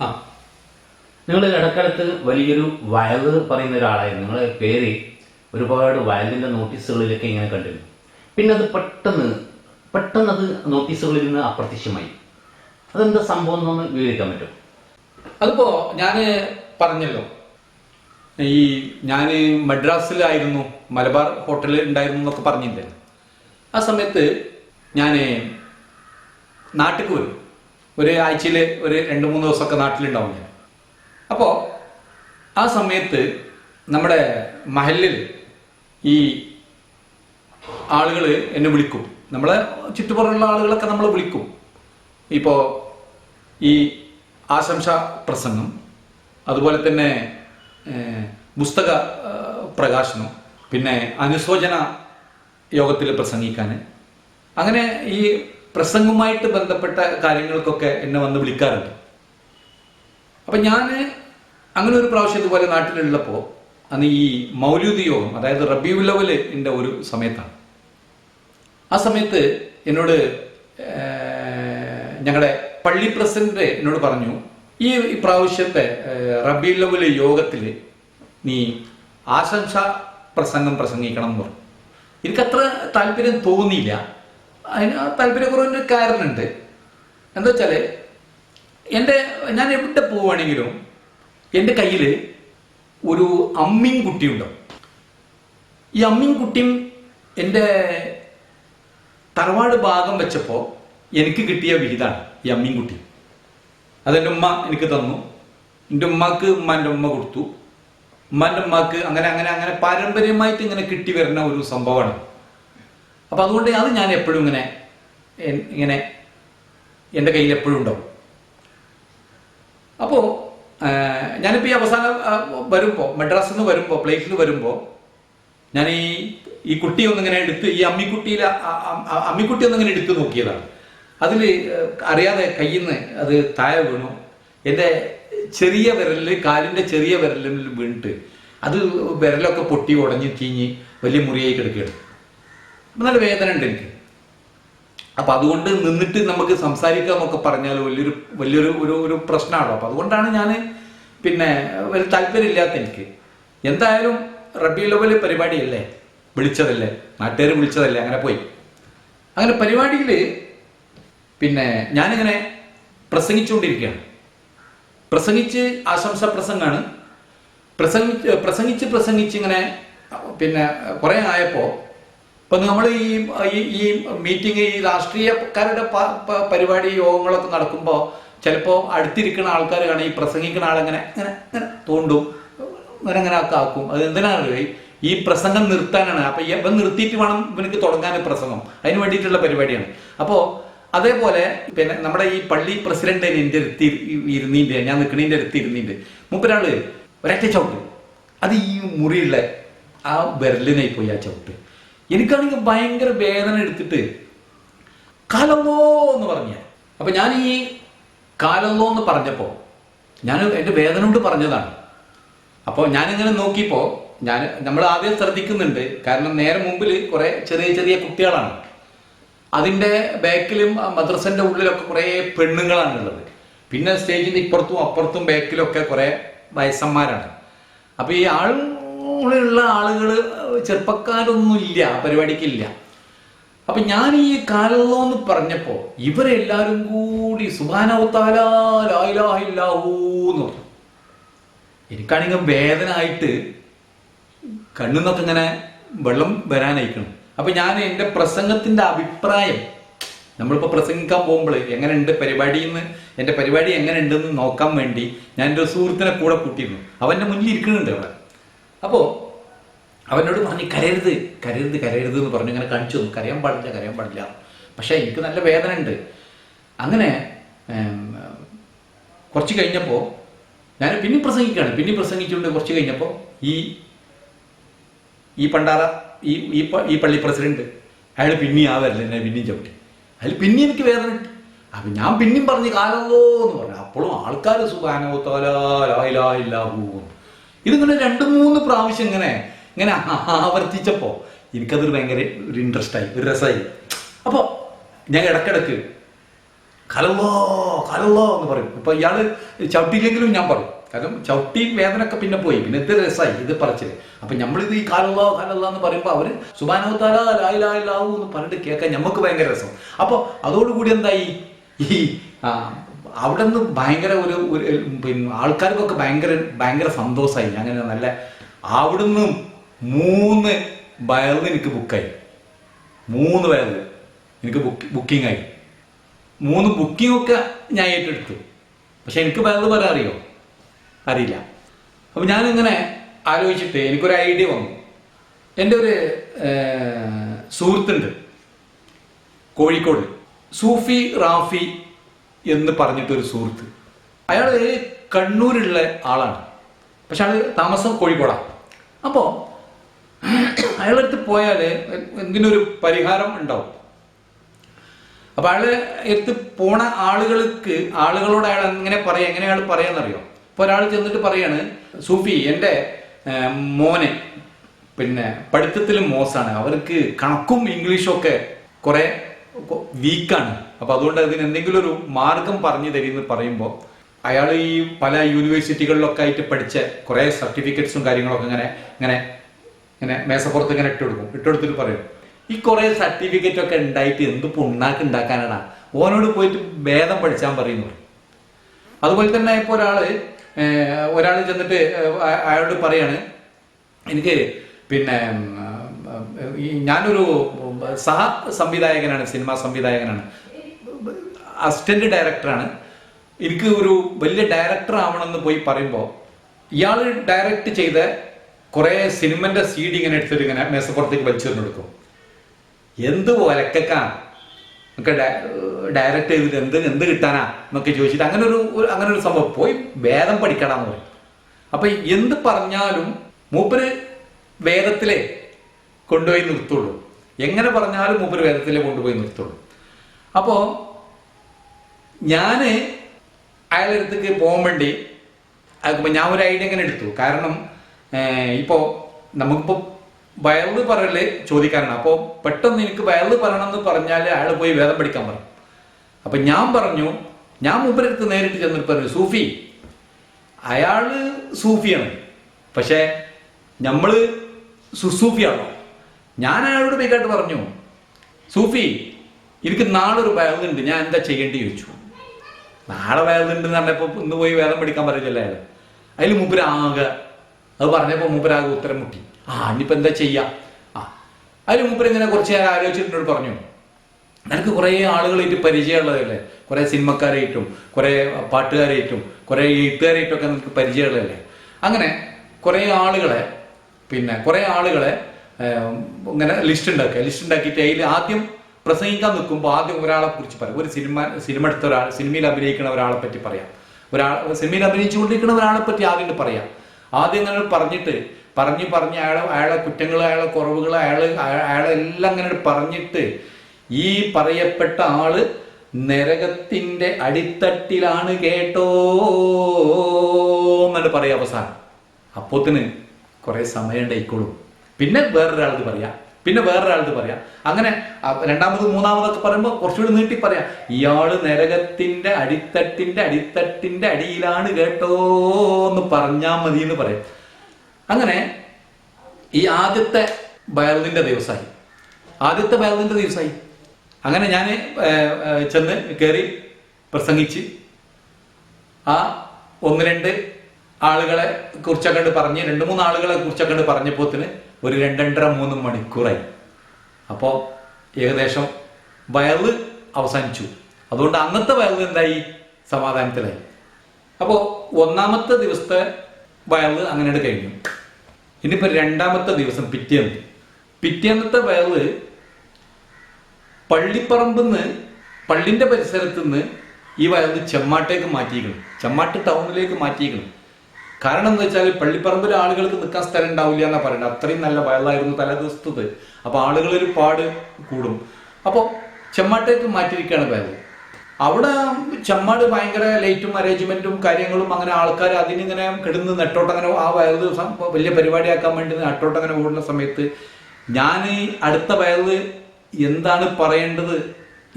ആ, നിങ്ങൾ ഇടക്കാലത്ത് വലിയൊരു വയൽ പറയുന്ന ഒരാളായിരുന്നു. നിങ്ങളുടെ പേര് ഒരുപാട് വയലിൻ്റെ നോട്ടീസുകളിലൊക്കെ ഇങ്ങനെ കണ്ടിരുന്നു. പിന്നെ അത് പെട്ടെന്ന് അത് നോട്ടീസുകളിൽ നിന്ന് അപ്രത്യക്ഷമായി. അതെന്താ സംഭവം എന്നൊന്ന് വിവരിക്കാൻ പറ്റും? അതിപ്പോ ഞാന് പറഞ്ഞല്ലോ, ഈ ഞാൻ മദ്രാസിലായിരുന്നു, മലബാർ ഹോട്ടലിൽ ഉണ്ടായിരുന്നു എന്നൊക്കെ പറഞ്ഞില്ലേ. ആ സമയത്ത് ഞാൻ നാട്ടിലേക്ക് വരും. ഒരു ആഴ്ചയിൽ ഒരു 2-3 ദിവസമൊക്കെ നാട്ടിലുണ്ടാവും ഞാൻ. അപ്പോൾ ആ സമയത്ത് നമ്മുടെ മഹലിൽ ഈ ആളുകൾ എന്നെ വിളിക്കും. നമ്മളെ ചുറ്റുപുറമുള്ള ആളുകളൊക്കെ നമ്മൾ വിളിക്കും. ഇപ്പോൾ ഈ ആശംസ പ്രസംഗം, അതുപോലെ തന്നെ പുസ്തക പ്രകാശനം, പിന്നെ അനുശോചന യോഗത്തിൽ പ്രസംഗിക്കാൻ, അങ്ങനെ ഈ പ്രസംഗവുമായിട്ട് ബന്ധപ്പെട്ട കാര്യങ്ങൾക്കൊക്കെ എന്നെ വന്ന് വിളിക്കാറുണ്ട്. അപ്പം ഞാൻ അങ്ങനെ ഒരു പ്രാവശ്യം ഇതുപോലെ നാട്ടിലുള്ളപ്പോൾ അന്ന് ഈ മൗലൂദ് യോഗം, അതായത് റബീഉൽ അവ്വലിൻ്റെ ഒരു സമയത്താണ്. ആ സമയത്ത് എന്നോട് ഞങ്ങളുടെ പള്ളി പ്രസിഡന്റ് എന്നോട് പറഞ്ഞു, ഈ പ്രാവശ്യത്തെ റബീഉൽ അവ്വൽ യോഗത്തിൽ നീ ആശംസ പ്രസംഗം പ്രസംഗിക്കണം എന്ന് പറഞ്ഞു. എനിക്കത്ര താല്പര്യം തോന്നിയില്ല. അതിന് താല്പര്യക്കുറവിൻ്റെ കാരണമുണ്ട്. എന്താ വെച്ചാൽ ഞാൻ എവിടെ പോവുകയാണെങ്കിലും എൻ്റെ കയ്യിൽ ഒരു അമ്മിങ് കുട്ടി ഉണ്ടാവും. ഈ അമ്മിങ് കുട്ടിയും എൻ്റെ തറവാട് ഭാഗം വെച്ചപ്പോൾ എനിക്ക് കിട്ടിയ വിഹിതമാണ് ഈ അമ്മിങ് കുട്ടി. അതെൻ്റെ ഉമ്മ എനിക്ക് തന്നു. എൻ്റെ ഉമ്മക്ക് ഉമ്മാൻ്റെ ഉമ്മ കൊടുത്തു. ഉമ്മാൻ്റെ ഉമ്മക്ക് അങ്ങനെ അങ്ങനെ അങ്ങനെ പാരമ്പര്യമായിട്ട് ഇങ്ങനെ കിട്ടി വരുന്ന ഒരു സംഭവമാണ്. അപ്പം അതുകൊണ്ട് അത് ഞാൻ എപ്പോഴും ഇങ്ങനെ എൻ്റെ കയ്യിൽ എപ്പോഴും ഉണ്ടാവും. അപ്പോൾ ഞാനിപ്പോൾ ഈ അവസാനം വരുമ്പോൾ, മദ്രാസിൽ നിന്ന് വരുമ്പോൾ, പ്ലേസിൽ വരുമ്പോൾ ഞാൻ ഈ കുട്ടി ഒന്നിങ്ങനെ എടുത്ത്, ഈ അമ്മിക്കുട്ടി ഒന്നിങ്ങനെ എടുത്ത് നോക്കിയതാണ്. അതിൽ അറിയാതെ കയ്യിൽ നിന്ന് അത് താഴെ വീണു. എൻ്റെ ചെറിയ വിരലിൽ, കാലിൻ്റെ ചെറിയ വിരലിൽ വീണിട്ട് അത് വിരലൊക്കെ പൊട്ടി ഉടഞ്ഞ് ചീഞ്ഞ് വലിയ മുറിയായി കിടക്കുകയാണ്. അപ്പം നല്ല വേദന ഉണ്ട് എനിക്ക്. അപ്പം അതുകൊണ്ട് നിന്നിട്ട് നമുക്ക് സംസാരിക്കുക എന്നൊക്കെ പറഞ്ഞാൽ വലിയൊരു പ്രശ്നമാണല്ലോ. അപ്പം അതുകൊണ്ടാണ് ഞാൻ പിന്നെ വലിയ താല്പര്യമില്ലാത്ത എനിക്ക്. എന്തായാലും റബീഉൽ അവ്വൽ പരിപാടിയല്ലേ, വിളിച്ചതല്ലേ, നാട്ടുകാർ വിളിച്ചതല്ലേ, അങ്ങനെ പോയി. അങ്ങനെ പരിപാടിയിൽ പിന്നെ ഞാനിങ്ങനെ പ്രസംഗിച്ചുകൊണ്ടിരിക്കുകയാണ്. പ്രസംഗിച്ച് ആശംസ പ്രസംഗമാണ്. പ്രസംഗിച്ച് ഇങ്ങനെ പിന്നെ കുറേ ആയപ്പോൾ, ഇപ്പം നമ്മൾ ഈ മീറ്റിംഗ്, ഈ രാഷ്ട്രീയക്കാരുടെ പരിപാടി യോഗങ്ങളൊക്കെ നടക്കുമ്പോൾ ചിലപ്പോൾ അടുത്തിരിക്കുന്ന ആൾക്കാർ കാണാം ഈ പ്രസംഗിക്കുന്ന ആളെങ്ങനെ ഇങ്ങനെ ഇങ്ങനെ തോണ്ടും, അങ്ങനെ ഒക്കെ ആക്കും. അത് എന്തിനാണ്? ഈ പ്രസംഗം നിർത്താനാണ്. അപ്പം ഇവൻ നിർത്തിയിട്ട് വേണം ഇവനക്ക് തുടങ്ങാൻ പ്രസംഗം. അതിന് വേണ്ടിയിട്ടുള്ള പരിപാടിയാണ്. അപ്പോൾ അതേപോലെ പിന്നെ നമ്മുടെ ഈ പള്ളി പ്രസിഡന്റ് എൻ്റെ അടുത്ത് ഇരുന്നീൻ്റെ, ഞാൻ നിൽക്കണീൻ്റെ അടുത്ത് ഇരുന്നീൻ്റെ മൂപ്പരാള് ഒരൊറ്റ ചവിട്ട്, അത് ഈ മുറിയുള്ള ആ വിരലിനായി പോയി ആ ചവിട്ട്. എനിക്കാണെങ്കിൽ ഭയങ്കര വേദന എടുത്തിട്ട് കാലല്ലോ എന്ന് പറഞ്ഞ. അപ്പം ഞാൻ ഈ കാലല്ലോ എന്ന് പറഞ്ഞപ്പോൾ ഞാൻ എൻ്റെ വേദന കൊണ്ട് പറഞ്ഞതാണ്. അപ്പോൾ ഞാനിങ്ങനെ നോക്കിയപ്പോൾ നമ്മൾ ആദ്യം ശ്രദ്ധിക്കുന്നുണ്ട്. കാരണം നേരെ മുമ്പിൽ കുറേ ചെറിയ ചെറിയ കുട്ടികളാണ്. അതിൻ്റെ ബാക്കിലും മദ്രസൻ്റെ ഉള്ളിലൊക്കെ കുറേ പെണ്ണുങ്ങളാണുള്ളത്. പിന്നെ സ്റ്റേജിൻ്റെ ഇപ്പുറത്തും അപ്പുറത്തും ബാക്കിലൊക്കെ കുറേ വയസ്സന്മാരാണ്. അപ്പോൾ ഈ ആളുള്ള ആളുകൾ ചെറുപ്പക്കാരൊന്നുമില്ല, പരിപാടിക്കില്ല. അപ്പം ഞാൻ ഈ കാലല്ലോ എന്ന് പറഞ്ഞപ്പോൾ ഇവരെല്ലാവരും കൂടി സുബ്ഹാനഹു തആല ലാ ഇലാഹ ഇല്ലല്ലാഹു എന്ന് പറഞ്ഞു. എനിക്കാണെങ്കിൽ വേദന ആയിട്ട് കണ്ണുന്നൊക്കെ ഇങ്ങനെ വെള്ളം വരാനായിക്കണം. അപ്പം ഞാൻ എൻ്റെ പ്രസംഗത്തിൻ്റെ അഭിപ്രായം, നമ്മളിപ്പോൾ പ്രസംഗിക്കാൻ പോകുമ്പോൾ എങ്ങനെയുണ്ട് പരിപാടിയെന്ന്, എൻ്റെ പരിപാടി എങ്ങനെയുണ്ടെന്ന് നോക്കാൻ വേണ്ടി ഞാൻ എൻ്റെ സുഹൃത്തിനെ കൂടെ കൂട്ടിയിരുന്നു. അവൻ്റെ മുന്നിൽ ഇരിക്കുന്നുണ്ട് അവിടെ. അപ്പോൾ അവനോട് പറഞ്ഞു കരയരുത് കരയരുത് കരയരുത് എന്ന് പറഞ്ഞു. ഇങ്ങനെ കാണിച്ചു തന്നു, കരയാൻ പാടില്ല. പക്ഷേ എനിക്ക് നല്ല വേദന ഉണ്ട്. അങ്ങനെ കുറച്ച് കഴിഞ്ഞപ്പോൾ ഞാൻ പിന്നെയും പ്രസംഗിച്ചുകൊണ്ട് കുറച്ച് കഴിഞ്ഞപ്പോൾ ഈ പണ്ടാറ ഈ പള്ളി പ്രസിഡന്റ് അയാൾ പിന്നെയും ആ വരലെന്നെ പിന്നെയും ചവിട്ടി. അതിൽ പിന്നെ എനിക്ക് വേദന ഇട്ട്. അപ്പം ഞാൻ പിന്നെയും പറഞ്ഞ് കാലല്ലോ എന്ന് പറഞ്ഞു. അപ്പോഴും ആൾക്കാർ സുബ്ഹാനഹു തആല ലാ ഇലാഹ ഇല്ലല്ലാഹു ഇതിങ്ങനെ 2-3 പ്രാവശ്യം ഇങ്ങനെ ആവർത്തിച്ചപ്പോൾ എനിക്കതൊരു ഭയങ്കര ഒരു ഇൻട്രസ്റ്റായി, ഒരു രസമായി. അപ്പോൾ ഞാൻ ഇടയ്ക്കിടയ്ക്ക് കലല്ലോ കലല്ലോ എന്ന് പറയും. ഇപ്പൊ ഇയാള് ചവിട്ടിയില്ലെങ്കിലും ഞാൻ പറയും, കാരണം ചവിട്ടി വേദനയൊക്കെ പിന്നെ പോയി, പിന്നെ ഇത് രസമായി ഇത് പറച്ചില്. അപ്പൊ നമ്മളിത് ഈ കലല്ലോ കലല്ലോ എന്ന് പറയുമ്പോൾ അവര് സുബ്ഹാനഹു തആല ലാ ഇലാഹ ഇല്ലല്ലാഹു എന്ന് പറഞ്ഞിട്ട് കേൾക്കാൻ നമുക്ക് ഭയങ്കര രസം. അപ്പൊ അതോടുകൂടി എന്തായി, ഈ അവിടെ നിന്ന് ഭയങ്കര ഒരു പിന്നെ ആൾക്കാർക്കൊക്കെ ഭയങ്കര സന്തോഷമായി. അങ്ങനെ നല്ല അവിടുന്ന് 3 വയറിന് എനിക്ക് ബുക്കായി, 3 വയറിന് എനിക്ക് ബുക്കിംഗ് ആയി. 3 ബുക്കിംഗ് ഞാൻ ഏറ്റെടുത്തു. പക്ഷെ എനിക്ക് വയറിന് പറയാൻ അറിയില്ല. അപ്പൊ ഞാനിങ്ങനെ ആലോചിച്ചിട്ട് എനിക്കൊരു ഐഡിയ വന്നു. എൻ്റെ ഒരു സുഹൃത്തുണ്ട് കോഴിക്കോട്, സൂഫി റാഫി എന്ന് പറഞ്ഞിട്ടൊരു സുഹൃത്ത്. അയാൾ കണ്ണൂരുള്ള ആളാണ്, പക്ഷെ അയാൾ താമസം കോഴിക്കോടാണ്. അപ്പോൾ അയാളുടെ അടുത്ത് പോയാൽ എന്തിനൊരു പരിഹാരം ഉണ്ടാവും. അപ്പൊ അയാളെ അടുത്ത് പോണ ആളുകളോട് അയാൾ എങ്ങനെ അയാൾ പറയാന്നറിയോ? ഇപ്പൊ ഒരാൾ ചെന്നിട്ട് പറയാണ്, സൂഫി എൻ്റെ മോനെ പിന്നെ പഠിത്തത്തിൽ മോശമാണ്, അവർക്ക് കണക്കും ഇംഗ്ലീഷും ഒക്കെ കുറെ വീക്കാണ്, അപ്പൊ അതുകൊണ്ട് അതിന് എന്തെങ്കിലും ഒരു മാർഗം പറഞ്ഞു തരുമെന്ന് പറയുമ്പോൾ അയാൾ ഈ പല യൂണിവേഴ്സിറ്റികളിലൊക്കെ ആയിട്ട് പഠിച്ച കുറെ സർട്ടിഫിക്കറ്റ്സും കാര്യങ്ങളൊക്കെ ഇങ്ങനെ മേശപ്പുറത്ത് ഇങ്ങനെ ഇട്ടെടുത്തിട്ട് പറയും, ഈ കുറെ സർട്ടിഫിക്കറ്റ് ഒക്കെ ഉണ്ടായിട്ട് എന്ത് പുണ്ണാക്ക് ഉണ്ടാക്കാനാണ്, ഓനോട് പോയിട്ട് ഭേദം പഠിച്ചാൻ പറയുന്നു. അതുപോലെ തന്നെ ഇപ്പോൾ ഒരാൾ ചെന്നിട്ട് അയാളോട് പറയാണ്, എനിക്ക് പിന്നെ ഞാനൊരു സഹ സംവിധായകനാണ്, സിനിമാ സംവിധായകനാണ്, അസിസ്റ്റന്റ് ഡയറക്ടറാണ്, എനിക്ക് ഒരു വലിയ ഡയറക്ടർ ആവണമെന്ന് പോയി പറയുമ്പോൾ ഇയാൾ ഡയറക്റ്റ് ചെയ്ത കുറെ സിനിമന്റെ സീഡി ഇങ്ങനെ എടുത്തിട്ട് ഇങ്ങനെ മേശപ്പുറത്തേക്ക് വലിച്ചെറിഞ്ഞു കൊടുക്കും. എന്ത് ഒലക്കാ ഒക്കെ ഡയറക്റ്റ് ചെയ്തിട്ട് എന്ത് കിട്ടാനാ എന്നൊക്കെ ചോദിച്ചിട്ട് അങ്ങനെ ഒരു സംഭവം, പോയി വേദം പഠിക്കണമെന്ന് പറയും. അപ്പൊ എന്ത് പറഞ്ഞാലും മൂപ്പര് വേദത്തിലെ കൊണ്ടുപോയി നിർത്തുള്ളൂ, എങ്ങനെ പറഞ്ഞാലും മൂപ്പര് വേദത്തിലെ കൊണ്ടുപോയി നിർത്തുള്ളൂ. അപ്പോ ഞാന് അയാളുടെ അടുത്തേക്ക് പോകാൻ വേണ്ടി ഞാൻ ഒരു ഐഡിയ ഇങ്ങനെ എടുത്തു. കാരണം ഇപ്പോ നമുക്കിപ്പോ വയറ് പറയല് ചോദിക്കാനാണ്. അപ്പോൾ പെട്ടെന്ന് എനിക്ക് വയറ് പറയണമെന്ന് പറഞ്ഞാൽ അയാൾ പോയി വേദം പഠിക്കാൻ പറയും. അപ്പൊ ഞാൻ പറഞ്ഞു, ഞാൻ മൂപ്പരടുത്ത് നേരിട്ട് ചെന്നിട്ട് പറഞ്ഞു, സൂഫി അയാള് സൂഫിയാണ്, പക്ഷെ നമ്മള് സുസൂഫിയാണോ? ഞാൻ അയാളോട് പോയിക്കാട്ട് പറഞ്ഞു, സൂഫി എനിക്ക് നാളെ ഒരു വയറുണ്ട്, ഞാൻ എന്താ ചെയ്യേണ്ടി ചോദിച്ചു. നാളെ വയറുണ്ടെന്ന് പറഞ്ഞപ്പോ ഇന്ന് പോയി വേദം പഠിക്കാൻ പറയില്ലല്ലോ അയാൾ. അതിൽ മൂപ്പരാകെ അത് പറഞ്ഞപ്പോ മൂപ്പരാകെ ഉത്തരം മുട്ടി. ഇനിയിപ്പോ എന്താ ചെയ്യാ? അതിൽ മൂപ്പരിങ്ങനെ കുറച്ച് നേരം ആലോചിച്ചിട്ട് പറഞ്ഞു, എനിക്ക് കുറെ ആളുകളായിട്ട് പരിചയമുള്ളതല്ലേ, കുറെ സിനിമക്കാരായിട്ടും കുറെ പാട്ടുകാരായിട്ടും കുറെ എഴുത്തുകാരായിട്ടും ഒക്കെ നമുക്ക് പരിചയമുള്ളതല്ലേ. അങ്ങനെ കുറെ ആളുകളെ ഇങ്ങനെ ലിസ്റ്റ് ഉണ്ടാക്കിയിട്ട് അതിൽ ആദ്യം പ്രസംഗിക്കാൻ നിൽക്കുമ്പോൾ ആദ്യം ഒരാളെ കുറിച്ച് പറയാം, ഒരു സിനിമ എടുത്ത ഒരാൾ, സിനിമയിൽ അഭിനയിക്കുന്ന ഒരാളെ പറ്റി പറയാം, സിനിമയിൽ അഭിനയിച്ചുകൊണ്ടിരിക്കുന്ന ഒരാളെ പറ്റി ആദ്യം പറയാം. ആദ്യം അങ്ങനെ പറഞ്ഞിട്ട് പറഞ്ഞ് അയാളെ കുറ്റങ്ങൾ, അയാളെ കുറവുകൾ, അയാളെല്ലാം അങ്ങനെ പറഞ്ഞിട്ട് ഈ പറയപ്പെട്ട ആള് നരകത്തിന്റെ അടിത്തട്ടിലാണ് കേട്ടോ എന്നിട്ട് പറയാം അവസാനം. അപ്പോത്തിന് കുറെ സമയം ഉണ്ടായിക്കോളും. പിന്നെ വേറൊരാളത് പറയാം, അങ്ങനെ രണ്ടാമത് മൂന്നാമതൊക്കെ പറയുമ്പോൾ കുറച്ചുകൂടി നീട്ടി പറയാം, ഇയാള് നരകത്തിന്റെ അടിത്തട്ടിന്റെ അടിയിലാണ് കേട്ടോ എന്ന് പറഞ്ഞാൽ മതി എന്ന് പറയാം. അങ്ങനെ ഈ ആദ്യത്തെ വയറിന്റെ ദിവസമായി. അങ്ങനെ ഞാൻ ചെന്ന് കയറി പ്രസംഗിച്ച് ആ 1-2 ആളുകളെ കുറിച്ചൊക്കെ പറഞ്ഞ് 2-3 ആളുകളെ കുറിച്ചൊക്കെ പറഞ്ഞപ്പോത്തിന് ഒരു 2-2.5-3 മണിക്കൂറായി. അപ്പോൾ ഏകദേശം വയറ് അവസാനിച്ചു. അതുകൊണ്ട് അന്നത്തെ വയറ് എന്തായി, സമാധാനത്തിലായി. അപ്പോൾ 1ാമത്തെ ദിവസത്തെ വയറ് അങ്ങനെ കഴിഞ്ഞു. ഇനിയിപ്പോ 2ാമത്തെ ദിവസം പിറ്റേന്നത്തെ വയറ് പള്ളിന്റെ പരിസരത്ത് നിന്ന് ഈ വയറ് ചെമ്മാട്ടേക്ക് മാറ്റിയിരിക്കണം, ചെമ്മാട്ട് ടൗണിലേക്ക് മാറ്റിയിരിക്കണം. കാരണം എന്താ വെച്ചാൽ പള്ളിപ്പറമ്പിൽ ആളുകൾക്ക് നിൽക്കാൻ സ്ഥലം ഉണ്ടാവില്ല എന്നാ പറയുന്നത്, അത്രയും നല്ല വയറായിരുന്നു തലേ ദിവസത്തത്. അപ്പൊ ആളുകൾ ഒരുപാട് കൂടും. അപ്പോൾ ചെമ്മാട്ടേക്ക് മാറ്റിയിരിക്കുകയാണ് വയറ്. അവിടെ ചെമ്മാട് ഭയങ്കര ലൈറ്റും അറേഞ്ച്മെന്റും കാര്യങ്ങളും, അങ്ങനെ ആൾക്കാർ അതിനിങ്ങനെ കിടന്ന് നെട്ടോട്ടങ്ങനെ ആ വയറ് വലിയ പരിപാടിയാക്കാൻ വേണ്ടി നെട്ടോട്ടങ്ങനെ ഓടുന്ന സമയത്ത് ഞാൻ അടുത്ത വയറ് എന്താണ് പറയേണ്ടത്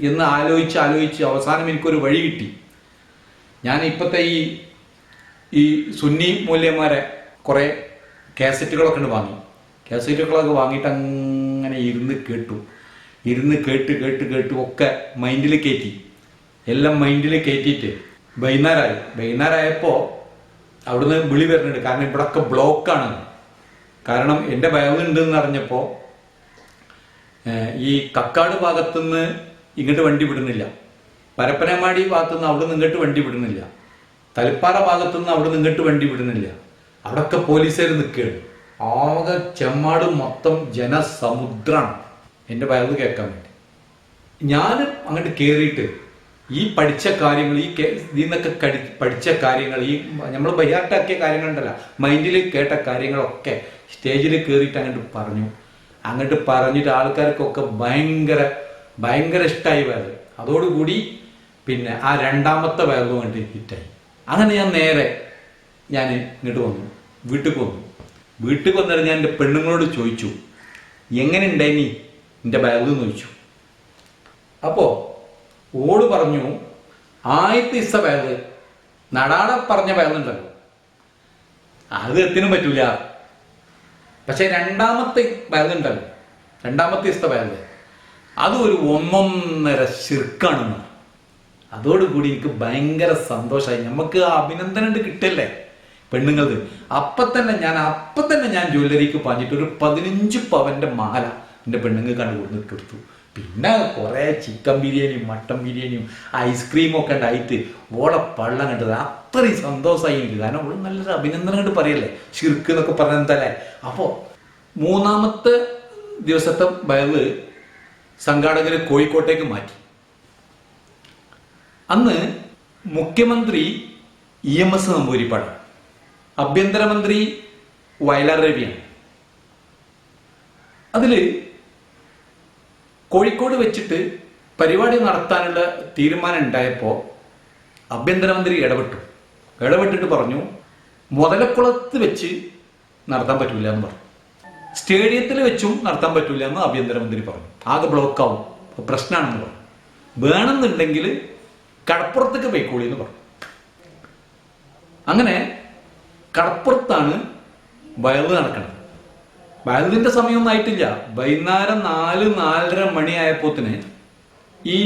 എന്ന് ആലോചിച്ച് അവസാനം എനിക്കൊരു വഴി കിട്ടി. ഞാൻ ഇപ്പോഴത്തെ ഈ സുന്നി മൂല്യന്മാരെ കുറേ കാസറ്റുകളൊക്കെ ഉണ്ട് വാങ്ങി. കാസറ്റുകളൊക്കെ വാങ്ങിയിട്ട് അങ്ങനെ ഇരുന്ന് കേട്ട് ഒക്കെ മൈൻഡിൽ കയറ്റി, എല്ലാം മൈൻഡിൽ കയറ്റിയിട്ട് വൈകുന്നേരമായപ്പോൾ അവിടുന്ന് വിളി വരുന്നുണ്ട്. കാരണം ഇവിടെയൊക്കെ ബ്ലോക്കാണ്. കാരണം എൻ്റെ ബയലുണ്ടെന്ന് അറിഞ്ഞപ്പോൾ ഈ കക്കാട് ഭാഗത്തുനിന്ന് ഇങ്ങോട്ട് വണ്ടി വിടുന്നില്ല, പരപ്പനങ്ങാടി ഭാഗത്തുനിന്ന് അവിടെ നിന്ന് ഇങ്ങോട്ട് വണ്ടി വിടുന്നില്ല, തലപ്പാറ ഭാഗത്തുനിന്ന് അവിടെ നിന്ന് ഇങ്ങോട്ട് വണ്ടി വിടുന്നില്ല. അവിടെയൊക്കെ പോലീസുകാർ നിൽക്കുകയാണ്. ആകെ ചെമ്മാട് മൊത്തം ജനസമുദ്രമാണ് എൻ്റെ ബയൽ കേൾക്കാൻ വേണ്ടി. ഞാൻ അങ്ങോട്ട് കയറിയിട്ട് ഈ പഠിച്ച കാര്യങ്ങൾ, ഇതിൽ നിന്നൊക്കെ പഠിച്ച കാര്യങ്ങൾ, ഈ നമ്മൾ ബയ്യാട്ടാക്കിയ കാര്യങ്ങളുണ്ടല്ലോ, മൈൻഡിൽ കേട്ട കാര്യങ്ങളൊക്കെ സ്റ്റേജിൽ കയറിയിട്ട് അങ്ങോട്ട് പറഞ്ഞിട്ട് ആൾക്കാർക്കൊക്കെ ഭയങ്കര ഇഷ്ടമായി വയൽ. അതോടുകൂടി പിന്നെ ആ രണ്ടാമത്തെ വയലും കണ്ട് ഹിറ്റായി. അങ്ങനെ ഞാൻ ഇങ്ങോട്ട് വന്നു, വീട്ടിൽ വന്നിട്ട് ഞാൻ എൻ്റെ പെണ്ണുങ്ങളോട് ചോദിച്ചു, എങ്ങനെ ഉണ്ടായിനി എൻ്റെ വയലെന്ന് ചോദിച്ചു. അപ്പോൾ ഓട് പറഞ്ഞു, ആദ്യത്തെ ദിവസ വയല് നടാടെ പറഞ്ഞ വയലുണ്ടല്ലോ അത് എത്തിനും പറ്റൂല. പക്ഷെ രണ്ടാമത്തെ വയലുണ്ടല്ലോ, രണ്ടാമത്തെ ദിവസത്തെ വയല് അത് ഒരു 1.5 ശിർക്കാണെന്ന്. അതോടുകൂടി എനിക്ക് ഭയങ്കര സന്തോഷമായി. നമുക്ക് അഭിനന്ദനം കിട്ടല്ലേ പെണ്ണുങ്ങൾക്ക്. അപ്പം തന്നെ ഞാൻ ജ്വല്ലറിക്ക് പാഞ്ഞിട്ട് ഒരു 15 പവൻ്റെ മാല എൻ്റെ പെണ്ണുങ്ങൾക്ക് കണ്ടുകൊടുത്ത് കൊടുത്തു. പിന്നെ കുറേ ചിക്കൻ ബിരിയാണിയും മട്ടൻ ബിരിയാണിയും ഐസ്ക്രീമും ഒക്കെ ഉണ്ടായിട്ട് ഓളെ പള്ളം കണ്ടത് അത്രയും സന്തോഷമായി എനിക്ക്. കാരണം ഓള് നല്ലൊരു അഭിനന്ദനം കണ്ട് പറയല്ലേ, ഷിർക്ക് എന്നൊക്കെ പറഞ്ഞതല്ലേ. അപ്പോൾ 3-ാമത്തെ ദിവസത്തെ ബയല് സംഘാടകർ കോഴിക്കോട്ടേക്ക് മാറ്റി. അന്ന് മുഖ്യമന്ത്രി EMS നമ്പൂതിരിപ്പാടാണ്, ആഭ്യന്തരമന്ത്രി വയലാർ രവിയാണ്. അതില് കോഴിക്കോട് വെച്ചിട്ട് പരിപാടി നടത്താനുള്ള തീരുമാനം ഉണ്ടായപ്പോൾ ആഭ്യന്തരമന്ത്രി ഇടപെട്ടിട്ട് പറഞ്ഞു, മുതലക്കുളത്ത് വെച്ച് നടത്താൻ പറ്റൂല എന്ന് പറഞ്ഞു, സ്റ്റേഡിയത്തിൽ വെച്ചും നടത്താൻ പറ്റൂല എന്ന് ആഭ്യന്തരമന്ത്രി പറഞ്ഞു. ആകെ ബ്ലോക്കാവും, പ്രശ്നമാണെന്ന് പറഞ്ഞു. വേണമെന്നുണ്ടെങ്കിൽ കടപ്പുറത്തേക്ക് പോയിക്കോളി എന്ന് പറഞ്ഞു. അങ്ങനെ കടപ്പുറത്താണ് വയല് നടക്കുന്നത്. വയലിൻ്റെ സമയമൊന്നും ആയിട്ടില്ല. വൈകുന്നേരം 4-4:30 മണിയായപ്പോത്തിന് ഈ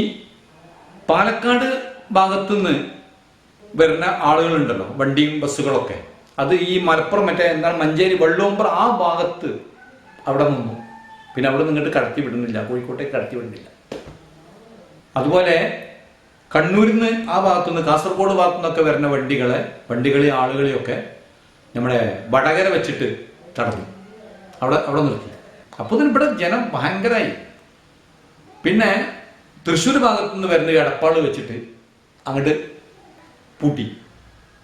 പാലക്കാട് ഭാഗത്തുനിന്ന് വരുന്ന ആളുകളുണ്ടല്ലോ, വണ്ടിയും ബസ്സുകളൊക്കെ, അത് ഈ മലപ്പുറം മഞ്ചേരി വെള്ളോമ്പർ ആ ഭാഗത്ത് അവിടെ നിന്നു. പിന്നെ അവിടെ നിന്നിട്ട് കടത്തി വിടുന്നില്ല, കോഴിക്കോട്ടേക്ക് കടത്തി വിടുന്നില്ല. അതുപോലെ കണ്ണൂരിൽ നിന്ന് ആ ഭാഗത്തുനിന്ന് കാസർഗോഡ് ഭാഗത്തുനിന്നൊക്കെ വരുന്ന വണ്ടികളെയും ആളുകളെയൊക്കെ നമ്മുടെ വടകര വെച്ചിട്ട് തടഞ്ഞു, അവിടെ നിർത്തി. അപ്പോൾ ഇവിടെ ജനം ഭയങ്കരമായി. പിന്നെ തൃശ്ശൂർ ഭാഗത്തുനിന്ന് വരുന്ന എടപ്പാൾ വെച്ചിട്ട് അങ്ങോട്ട് പൂട്ടി.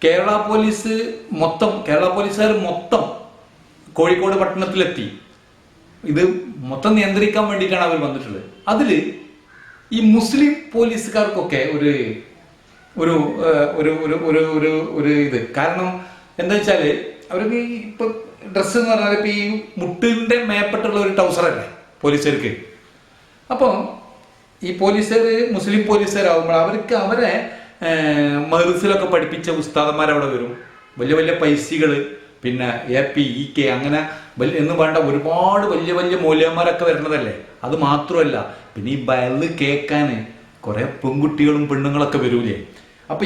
കേരള പോലീസുകാർ മൊത്തം കോഴിക്കോട് പട്ടണത്തിലെത്തി. ഇത് മൊത്തം നിയന്ത്രിക്കാൻ വേണ്ടിയിട്ടാണ് അവർ വന്നിട്ടുള്ളത്. അതിൽ ഈ മുസ്ലിം പോലീസുകാർക്കൊക്കെ ഒരു ഒരു ഒരു ഒരു ഒരു ഒരു ഇത്. കാരണം എന്താ വെച്ചാൽ അവർക്ക് ഇപ്പൊ ഡ്രസ്സ് എന്ന് പറഞ്ഞാൽ ഇപ്പൊ ഈ മുട്ടിന്റെ മേപ്പെട്ടുള്ള ഒരു ടൗസറല്ലേ പോലീസുകാർക്ക്. അപ്പോൾ ഈ മുസ്ലിം പോലീസുകാരാകുമ്പോൾ അവരെ മദ്രസയിലൊക്കെ പഠിപ്പിച്ച ഉസ്താദന്മാർ അവിടെ വരും. വലിയ വലിയ പൈസകൾ, പിന്നെ AP EK അങ്ങനെ എന്ന് വേണ്ട ഒരുപാട് വലിയ വലിയ മൂല്യന്മാരൊക്കെ വരുന്നതല്ലേ. അത് മാത്രമല്ല, പിന്നെ ഈ ബയല് കേൾക്കാൻ കുറെ പെൺകുട്ടികളും പെണ്ണുങ്ങളൊക്കെ വരൂലേ. അപ്പൊ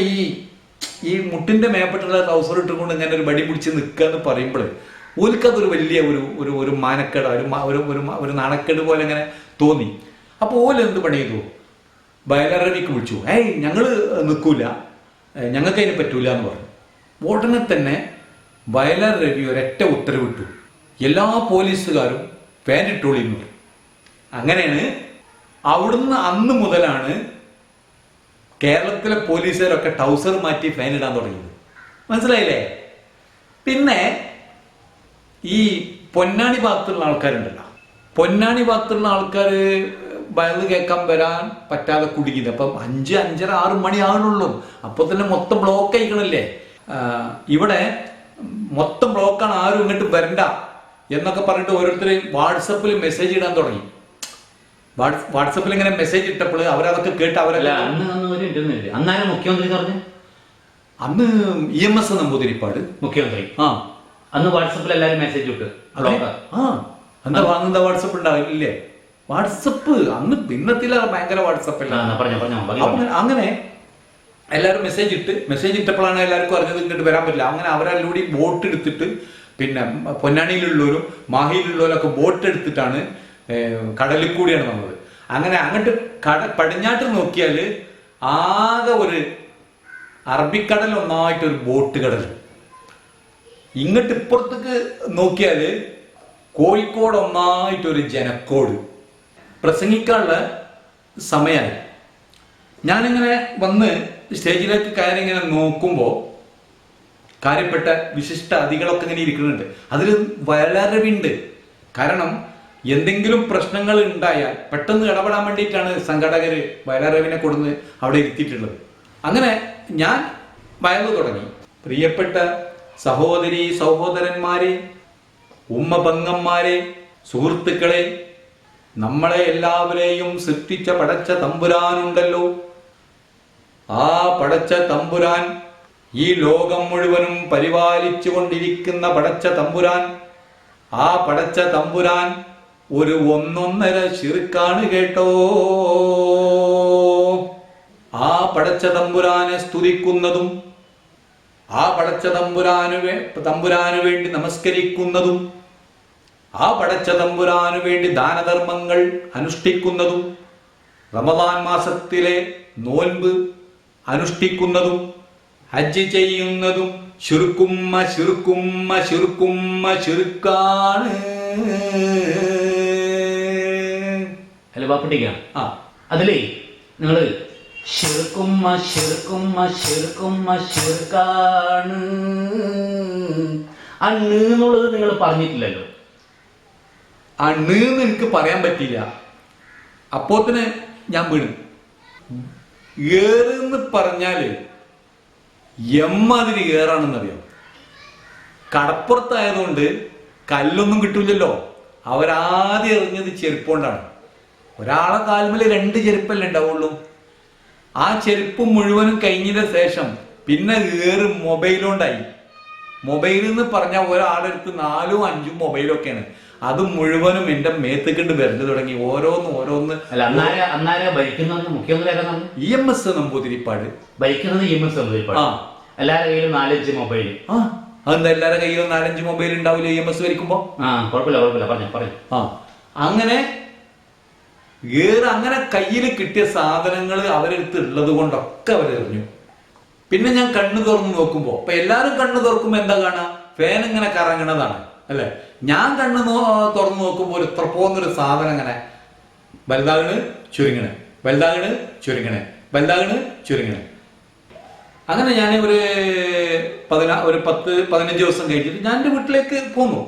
ഈ മുട്ടിന്റെ മേപ്പെട്ടുള്ള ട്രൗസർ ഇട്ടുകൊണ്ട് ഇങ്ങനെ ഒരു വടി പിടിച്ച് നിൽക്കുക എന്ന് പറയുമ്പോൾ ഓൽക്കതൊരു വലിയ ഒരു മാനക്കേട്, ഒരു നാണക്കേട് പോലെ ഇങ്ങനെ തോന്നി. അപ്പോൾ ഓലെന്ത് പണി ചെയ്തു, വയലാർ രവിക്ക് വിളിച്ചു. ഞങ്ങള് നിൽക്കൂല, ഞങ്ങൾക്ക് അതിന് പറ്റൂല എന്ന് പറഞ്ഞു. ഉടനെ തന്നെ വയലാർ രവി ഒരൊറ്റ ഉത്തരവിട്ടു, എല്ലാ പോലീസുകാരും ഫാൻ ഇട്ടോളി എന്ന് പറഞ്ഞു. അങ്ങനെയാണ് അവിടുന്ന് അന്ന് മുതലാണ് കേരളത്തിലെ പോലീസുകാരൊക്കെ ടൗസർ മാറ്റി ഫാൻ ഇടാൻ തുടങ്ങിയത്. മനസ്സിലായില്ലേ? പിന്നെ ഈ പൊന്നാനി ഭാഗത്തുള്ള ആൾക്കാരുണ്ടല്ലോ, പൊന്നാനി ഭാഗത്തുള്ള ആൾക്കാർ വയല് കേൾക്കാൻ വരാൻ പറ്റാതെ കുടുങ്ങിയത്. അപ്പം 5, 5:30, 6 മണി ആകണുള്ളൂ. അപ്പോൾ തന്നെ മൊത്തം ബ്ലോക്ക് ആയിക്കണല്ലേ. ഇവിടെ മൊത്തം ബ്ലോക്കാണ്, ആരും ഇങ്ങോട്ട് വരണ്ട എന്നൊക്കെ പറഞ്ഞിട്ട് ഓരോരുത്തർ വാട്സപ്പിൽ മെസ്സേജ് ഇടാൻ തുടങ്ങി. വാട്സപ്പിൽ ഇങ്ങനെ മെസ്സേജ് ഇട്ടപ്പോൾ അവരതൊക്കെ കേട്ട് അല്ല അവരല്ല അന്ന് അന്ന് ഒരു ഇരുന്നില്ല. അന്നാരും മുഖ്യമന്ത്രി എന്ന് പറഞ്ഞു അന്ന് EMS നമ്പൂതിരിപ്പാട് മുഖ്യമന്ത്രി. ആ അന്ന് വാട്സപ്പിൽ എല്ലാരും മെസ്സേജ് ഇട്ട് ബ്ലോക്ക്. ആ എന്താ വാങ്ങുന്ന വാട്സപ്പ് ഉണ്ടാവില്ലേ? വാട്സപ്പ് അന്ന് ഭിന്നത്തില ഭയങ്കര വാട്സപ്പ് ആ, എന്നാ പറഞ്ഞോ പറഞ്ഞോ ബാക്കി അപ്പൊ പറഞ്ഞോ. അങ്ങനെ എല്ലാവരും മെസ്സേജ് ഇട്ടപ്പോഴാണ് എല്ലാവർക്കും അറിഞ്ഞത് ഇങ്ങോട്ട് വരാൻ പറ്റില്ല. അങ്ങനെ അവരെല്ലൂടി ബോട്ട് എടുത്തിട്ട് പിന്നെ പൊന്നാനിയിലുള്ളവരും മാഹിയിലുള്ളവരൊക്കെ ബോട്ട് എടുത്തിട്ടാണ് കടലിൽ കൂടിയാണ് വന്നത്. അങ്ങനെ അങ്ങോട്ട് പടിഞ്ഞാട്ട് നോക്കിയാൽ ആകെ ഒരു അറബിക്കടൽ ഒന്നായിട്ടൊരു ബോട്ട് കടൽ. ഇങ്ങോട്ട് ഇപ്പുറത്തേക്ക് നോക്കിയാൽ കോഴിക്കോട് ഒന്നായിട്ടൊരു ജനക്കോട്. പ്രസംഗിക്കാനുള്ള സമയമായി. ഞാനിങ്ങനെ വന്ന് സ്റ്റേജിലേക്ക് കയറി ഇങ്ങനെ നോക്കുമ്പോൾ കാര്യപ്പെട്ട വിശിഷ്ട അതിഥികളൊക്കെ ഇങ്ങനെ ഇരിക്കുന്നുണ്ട്. അതിൽ വയലാരവിയുണ്ട്. കാരണം എന്തെങ്കിലും പ്രശ്നങ്ങൾ ഉണ്ടായാൽ പെട്ടെന്ന് ഇടപെടാൻ വേണ്ടിയിട്ടാണ് സംഘടകർ വയലാരവിനെ കൊടുന്ന് അവിടെ ഇരുത്തിയിട്ടുള്ളത്. അങ്ങനെ ഞാൻ വയലു തുടങ്ങി. പ്രിയപ്പെട്ട സഹോദരി സഹോദരന്മാരെ, ഉമ്മ പെങ്ങന്മാരെ, സുഹൃത്തുക്കളെ, നമ്മളെ എല്ലാവരെയും സൃഷ്ടിച്ച പടച്ച തമ്പുരാനുണ്ടല്ലോ. ആ പടച്ച തമ്പുരാൻ, ഈ ലോകം മുഴുവനും പരിപാലിച്ചു കൊണ്ടിരിക്കുന്ന പടച്ച തമ്പുരാൻ, ആ പടച്ച തമ്പുരാൻ ഒരു 1.5 ശിർക്കാണ് കേട്ടോ. ആ പടച്ച തമ്പുരാനെ സ്തുതിക്കുന്നതും ആ പടച്ച തമ്പുരാനു വേണ്ടി നമസ്കരിക്കുന്നതും ആ പടച്ച തമ്പുരാനു വേണ്ടി ദാനധർമ്മങ്ങൾ അനുഷ്ഠിക്കുന്നതും റമദാൻ മാസത്തിലെ നോൻപ് അനുഷ്ഠിക്കുന്നതും ഹജ്ജ് ചെയ്യുന്നതും ശിർക്കുമ്മ ശിർക്കുമ്മ ശിർക്കുമ്മ ശിർക്കാണ്. അല്ല പാപ്പിട്ടിക്കാം. ആ അതിലേ നിങ്ങള് ശിർക്കുമ്മ ശിർക്കുമ്മ ശിർക്കുമ്മ ശിർക്കാണ് അണ്ണ് എന്നുള്ളത് നിങ്ങൾ പറഞ്ഞിട്ടില്ലല്ലോ. അണ്ണെന്ന് എനിക്ക് പറയാൻ പറ്റിയില്ല. അപ്പോത്തിന് ഞാൻ വീണു. ഏറെന്ന് പറഞ്ഞാല് എമ്മാതിരി ഏറാണെന്നറിയാം. കടപ്പുറത്തായതുകൊണ്ട് കല്ലൊന്നും കിട്ടൂലല്ലോ. അവരാദ്യം എറിഞ്ഞത് ചെരുപ്പുകൊണ്ടാണ്. ഒരാളെ കാൽമേൽ 2 ചെരുപ്പല്ലേ ഉണ്ടാവുള്ളൂ. ആ ചെരുപ്പ് മുഴുവനും കഴിഞ്ഞതിന് ശേഷം പിന്നെ ഏറ് മൊബൈലുകൊണ്ടായി. മൊബൈൽ എന്ന് പറഞ്ഞാൽ ഒരാളെടുത്ത് 4ഉം 5ഉം മൊബൈലൊക്കെയാണ്. അത് മുഴുവനും എന്റെ മേത്തേക്കിട്ട് വരല് തുടങ്ങി. ഓരോന്ന് അല്ല അന്നാരെ ഭരിക്കുന്നത് മുഖ്യമന്ത്രി ആരാണ്? EMS നമ്പൂതിരിപ്പാട് ഭരിക്കുന്നത് EMS നമ്പൂതിരിപ്പാട്. എല്ലാവരുടെ കയ്യിലും 4-5 മൊബൈൽ. ആ അതെന്താ എല്ലാവരുടെ കയ്യിലും 4-5 മൊബൈൽ ഉണ്ടാവില്ല EMS ഭരിക്കുമ്പോ? കുഴപ്പമില്ല പറഞ്ഞോ. ആ അങ്ങനെ അങ്ങനെ കയ്യിൽ കിട്ടിയ സാധനങ്ങൾ അവരെടുത്ത് ഉള്ളത് കൊണ്ടൊക്കെ അവരെറിഞ്ഞു. പിന്നെ ഞാൻ കണ്ണു തുറന്ന് നോക്കുമ്പോ ഇപ്പൊ എല്ലാരും കണ്ണു തുറക്കുമ്പോ എന്താ കാണാ? ഫാൻ ഇങ്ങനെ കറങ്ങണതാണ് അല്ലെ. ഞാൻ കണ്ണു തുറന്നു നോക്കുമ്പോ ഒരു പോന്നൊരു സാധനം ഇങ്ങനെ വലുതാകണ് ചുരുങ്ങണേ, വലുതാകണ് ചുരുങ്ങണേ, വലുതാകണ് ചുരുങ്ങണേ. അങ്ങനെ ഞാൻ ഒരു 10-15 ദിവസം കഴിഞ്ഞിട്ട് ഞാൻ എന്റെ വീട്ടിലേക്ക് പോന്നു.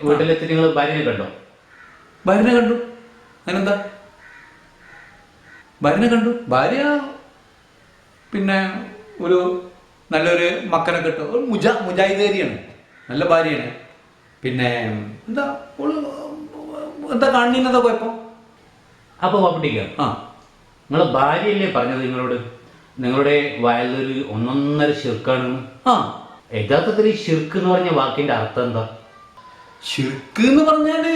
വീട്ടിലെത്തി നിങ്ങൾ ഭാര്യനെ കണ്ടോ? ഭാര്യനെ കണ്ടു. അതിനെന്താ, ഭാര്യനെ കണ്ടു. ഭാര്യ പിന്നെ ഒരു നല്ലൊരു മക്കനെ കിട്ടും. ഒരു മുജാഹിദേരിയാണ്, നല്ല ഭാര്യയാണ്. പിന്നെ എന്താ എന്താ കണ്ണിനെന്താ കുഴപ്പം? അപ്പൊ പാപ്പിട്ടിക്കാം. നിങ്ങളെ ഭാര്യയല്ലേ പറഞ്ഞത് നിങ്ങളുടെ വയലൊരു 1.5 ശിർക്കാണ്. യഥാർത്ഥത്തിൽ ഈ ശിർക്ക് എന്ന് പറഞ്ഞ വാക്കിന്റെ അർത്ഥം എന്താ? ശിർക്ക് എന്ന് പറഞ്ഞാല്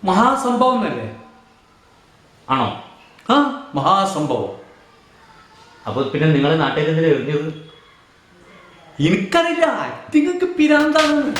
മഹാസംഭവം അല്ലേ? ആണോ? മഹാസംഭവം. അപ്പൊ പിന്നെ നിങ്ങളെ നാട്ടിൽ എന്തിനാ എറിഞ്ഞത്? എനിക്കറിയില്ല. നിങ്ങൾക്ക് പിരാന്താണെന്ന്.